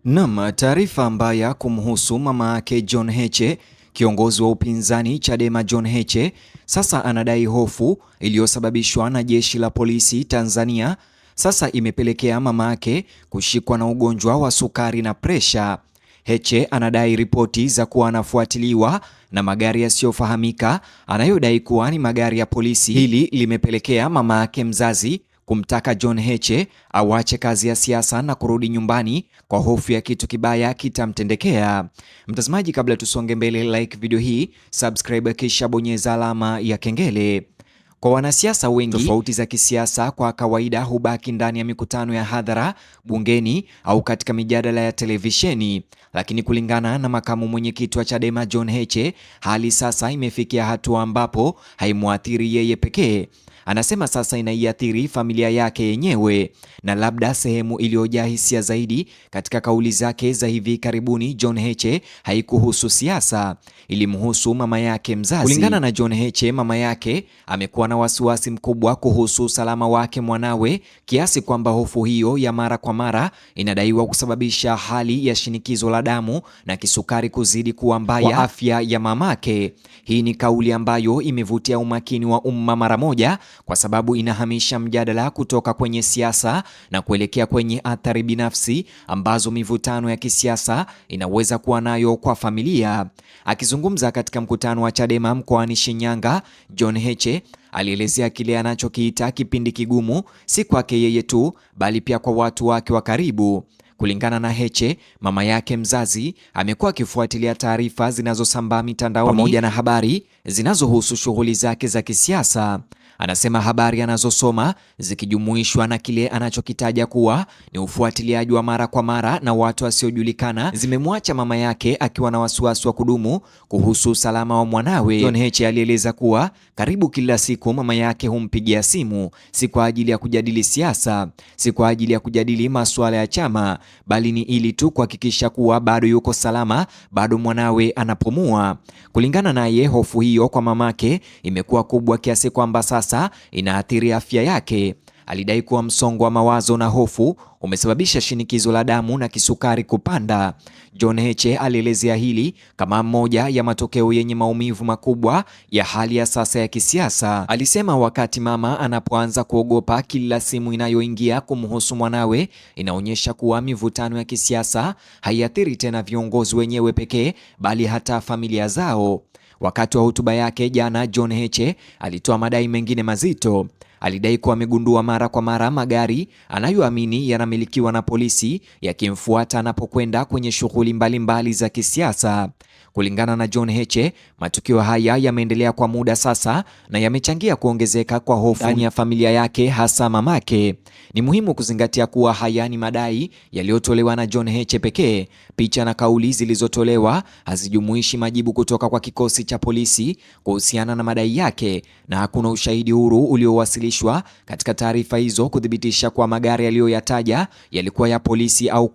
Naam, taarifa mbaya kumhusu mama yake John Heche. Kiongozi wa upinzani Chadema John Heche sasa anadai hofu iliyosababishwa na jeshi la polisi Tanzania sasa imepelekea mama yake kushikwa na ugonjwa wa sukari na presha. Heche anadai ripoti za kuwa anafuatiliwa na magari yasiyofahamika anayodai kuwa ni magari ya polisi. Hili limepelekea mama yake mzazi kumtaka John Heche awache kazi ya siasa na kurudi nyumbani kwa hofu ya kitu kibaya kitamtendekea. Mtazamaji, kabla tusonge mbele, like video hii, subscribe kisha bonyeza alama ya kengele. Kwa wanasiasa wengi, tofauti za kisiasa kwa kawaida hubaki ndani ya mikutano ya hadhara, bungeni au katika mijadala ya televisheni. Lakini kulingana na makamu mwenyekiti wa Chadema John Heche, hali sasa imefikia hatua ambapo haimwathiri yeye pekee. Anasema sasa inaiathiri familia yake yenyewe, na labda sehemu iliyojaa hisia zaidi katika kauli zake za hivi karibuni John Heche haikuhusu siasa, ilimhusu mama yake mzazi. Kulingana na John Heche, mama yake amekuwa na wasiwasi mkubwa kuhusu usalama wake mwanawe, kiasi kwamba hofu hiyo ya mara kwa mara inadaiwa kusababisha hali ya shinikizo la damu na kisukari kuzidi kuwa mbaya kwa afya ya mamake. Hii ni kauli ambayo imevutia umakini wa umma mara moja, kwa sababu inahamisha mjadala kutoka kwenye siasa na kuelekea kwenye athari binafsi ambazo mivutano ya kisiasa inaweza kuwa nayo kwa familia. Akizungumza katika mkutano wa Chadema mkoani Shinyanga, John Heche alielezea kile anachokiita kipindi kigumu, si kwake yeye tu, bali pia kwa watu wake wa karibu. Kulingana na Heche, mama yake mzazi amekuwa akifuatilia taarifa zinazosambaa mitandaoni pamoja na habari zinazohusu shughuli zake za kisiasa. Anasema habari anazosoma zikijumuishwa na kile anachokitaja kuwa ni ufuatiliaji wa mara kwa mara na watu wasiojulikana zimemwacha mama yake akiwa na wasiwasi wa kudumu kuhusu usalama wa mwanawe. John Heche alieleza kuwa karibu kila siku mama yake humpigia simu, si kwa ajili ya kujadili siasa, si kwa ajili ya kujadili masuala ya chama, bali ni ili tu kuhakikisha kuwa bado yuko salama, bado mwanawe anapumua. Kulingana naye, hofu hiyo kwa mamake imekuwa kubwa kiasi kwamba sasa inaathiri afya yake. Alidai kuwa msongo wa mawazo na hofu umesababisha shinikizo la damu na kisukari kupanda. John Heche alielezea hili kama moja ya matokeo yenye maumivu makubwa ya hali ya sasa ya kisiasa. Alisema wakati mama anapoanza kuogopa kila simu inayoingia kumhusu mwanawe, inaonyesha kuwa mivutano ya kisiasa haiathiri tena viongozi wenyewe pekee, bali hata familia zao. Wakati wa hotuba yake jana, John Heche alitoa madai mengine mazito. Alidai kuwa amegundua mara kwa mara magari anayoamini yanamilikiwa na polisi yakimfuata anapokwenda kwenye shughuli mbalimbali za kisiasa. Kulingana na John Heche, matukio haya yameendelea kwa muda sasa na yamechangia kuongezeka kwa hofu ndani ya familia yake, hasa mamake. Ni muhimu kuzingatia kuwa haya ni madai yaliyotolewa na John Heche pekee. Picha na kauli zilizotolewa hazijumuishi majibu kutoka kwa kikosi cha polisi kuhusiana na madai yake, na hakuna ushahidi huru uliowasilishwa katika taarifa hizo kuthibitisha kwa magari aliyoyataja yalikuwa ya polisi au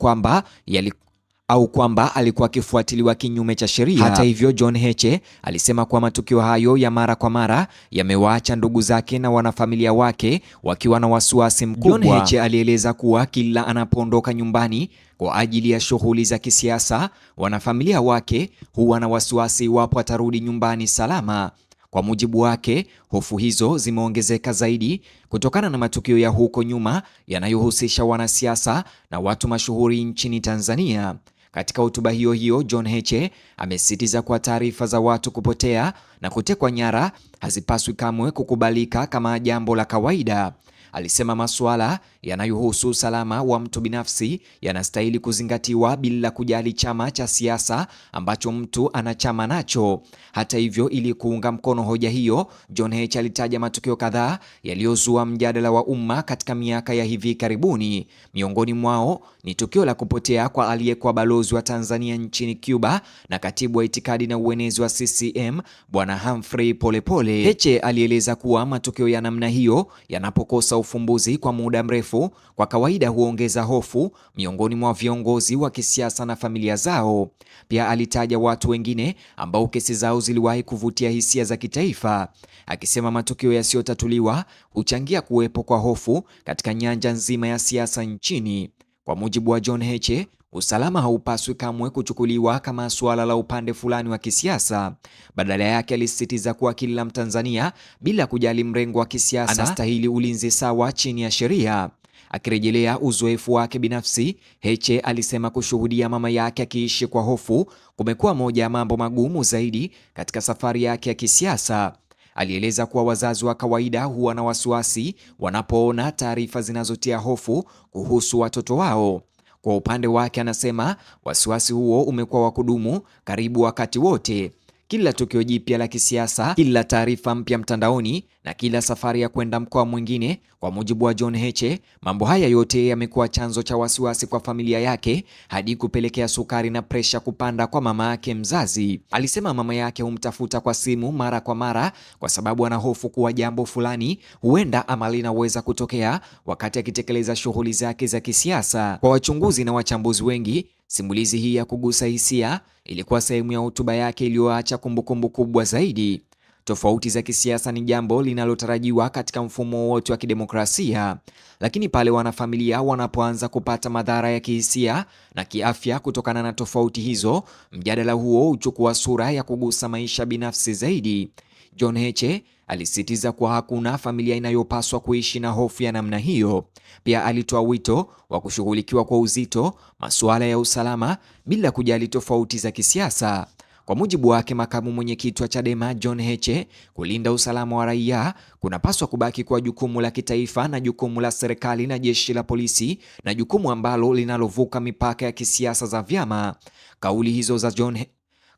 kwamba alikuwa akifuatiliwa kinyume cha sheria. Hata hivyo, John Heche alisema kuwa matukio hayo ya mara kwa mara yamewaacha ndugu zake na wanafamilia wake wakiwa na wasiwasi mkubwa. John Heche alieleza kuwa kila anapoondoka nyumbani kwa ajili ya shughuli za kisiasa, wanafamilia wake huwa na wasiwasi iwapo atarudi nyumbani salama. Kwa mujibu wake, hofu hizo zimeongezeka zaidi kutokana na matukio ya huko nyuma yanayohusisha wanasiasa na watu mashuhuri nchini Tanzania. Katika hotuba hiyo hiyo, John Heche amesisitiza kuwa taarifa za watu kupotea na kutekwa nyara hazipaswi kamwe kukubalika kama jambo la kawaida. Alisema masuala yanayohusu usalama wa mtu binafsi yanastahili kuzingatiwa bila kujali chama cha siasa ambacho mtu anachama nacho. Hata hivyo, ili kuunga mkono hoja hiyo, John Heche alitaja matukio kadhaa yaliyozua mjadala wa umma katika miaka ya hivi karibuni. Miongoni mwao ni tukio la kupotea kwa aliyekuwa balozi wa Tanzania nchini Cuba na katibu wa itikadi na uenezi wa CCM Bwana Humphrey Polepole. Heche alieleza kuwa matukio ya namna hiyo yanapokosa ufumbuzi kwa muda mrefu, kwa kawaida huongeza hofu miongoni mwa viongozi wa kisiasa na familia zao. Pia alitaja watu wengine ambao kesi zao ziliwahi kuvutia hisia za kitaifa, akisema matukio yasiyotatuliwa huchangia kuwepo kwa hofu katika nyanja nzima ya siasa nchini. Kwa mujibu wa John Heche, usalama haupaswi kamwe kuchukuliwa kama suala la upande fulani wa kisiasa. Badala yake, alisisitiza kuwa kila Mtanzania bila kujali mrengo wa kisiasa anastahili ulinzi sawa chini ya sheria. Akirejelea uzoefu wake binafsi, Heche alisema kushuhudia mama yake akiishi kwa hofu kumekuwa moja ya mambo magumu zaidi katika safari yake ya kisiasa. Alieleza kuwa wazazi wa kawaida huwa na wasiwasi wanapoona taarifa zinazotia hofu kuhusu watoto wao. Kwa upande wake, anasema wasiwasi huo umekuwa wa kudumu karibu wakati wote. Kila tukio jipya la kisiasa, kila taarifa mpya mtandaoni na kila safari ya kwenda mkoa mwingine. Kwa mujibu wa John Heche, mambo haya yote yamekuwa chanzo cha wasiwasi kwa familia yake hadi kupelekea sukari na presha kupanda kwa mama yake mzazi. Alisema mama yake humtafuta kwa simu mara kwa mara kwa sababu ana hofu kuwa jambo fulani huenda ama linaweza kutokea wakati akitekeleza shughuli zake za kisiasa. Kwa wachunguzi na wachambuzi wengi, simulizi hii ya kugusa hisia ilikuwa sehemu ya hotuba yake iliyoacha kumbukumbu kubwa zaidi. Tofauti za kisiasa ni jambo linalotarajiwa katika mfumo wote wa kidemokrasia, lakini pale wanafamilia wanapoanza kupata madhara ya kihisia na kiafya kutokana na tofauti hizo, mjadala huo huchukua sura ya kugusa maisha binafsi zaidi. John Heche alisisitiza kuwa hakuna familia inayopaswa kuishi na hofu ya namna hiyo. Pia alitoa wito wa kushughulikiwa kwa uzito masuala ya usalama bila kujali tofauti za kisiasa. Kwa mujibu wake, makamu mwenyekiti wa Chadema John Heche, kulinda usalama wa raia kunapaswa kubaki kwa jukumu la kitaifa na jukumu la serikali na jeshi la polisi na jukumu ambalo linalovuka mipaka ya kisiasa za vyama.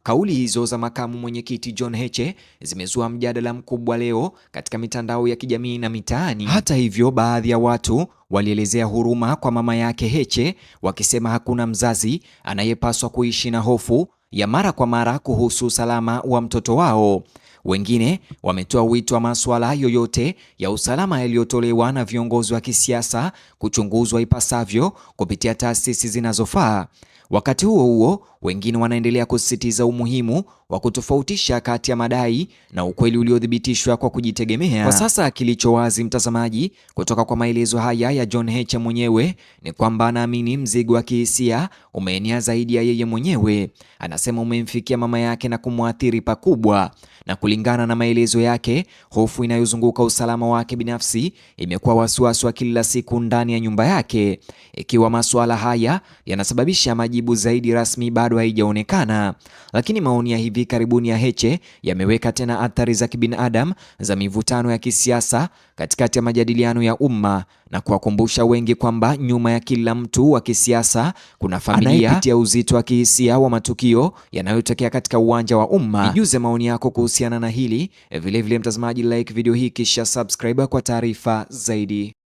Kauli hizo za makamu mwenyekiti John Heche zimezua mjadala mkubwa leo katika mitandao ya kijamii na mitaani. Hata hivyo, baadhi ya watu walielezea huruma kwa mama yake Heche, wakisema hakuna mzazi anayepaswa kuishi na hofu ya mara kwa mara kuhusu usalama wa mtoto wao. Wengine wametoa wito wa masuala yoyote ya usalama yaliyotolewa na viongozi wa kisiasa kuchunguzwa ipasavyo kupitia taasisi zinazofaa. Wakati huo huo, wengine wanaendelea kusisitiza umuhimu wa kutofautisha kati ya madai na ukweli uliothibitishwa kwa kujitegemea. Kwa sasa kilicho wazi, mtazamaji, kutoka kwa maelezo haya ya John Heche mwenyewe ni kwamba anaamini mzigo wa kihisia umeenea zaidi ya yeye mwenyewe. Anasema umemfikia mama yake na kumwathiri pakubwa, na kulingana na maelezo yake, hofu inayozunguka usalama wake binafsi imekuwa wasiwasi wa kila siku ndani ya nyumba yake. Ikiwa masuala haya yanasababisha majibu zaidi rasmi bado haijaonekana, lakini maoni ya hivi karibuni ya Heche yameweka tena athari za kibinadamu za mivutano ya kisiasa katikati ya majadiliano ya umma na kuwakumbusha wengi kwamba nyuma ya kila mtu wa kisiasa kuna familia anayepitia uzito wa kihisia wa matukio yanayotokea katika uwanja wa umma. Nijuze maoni yako kuhusiana na hili. Vilevile mtazamaji, like video hii kisha subscribe kwa taarifa zaidi.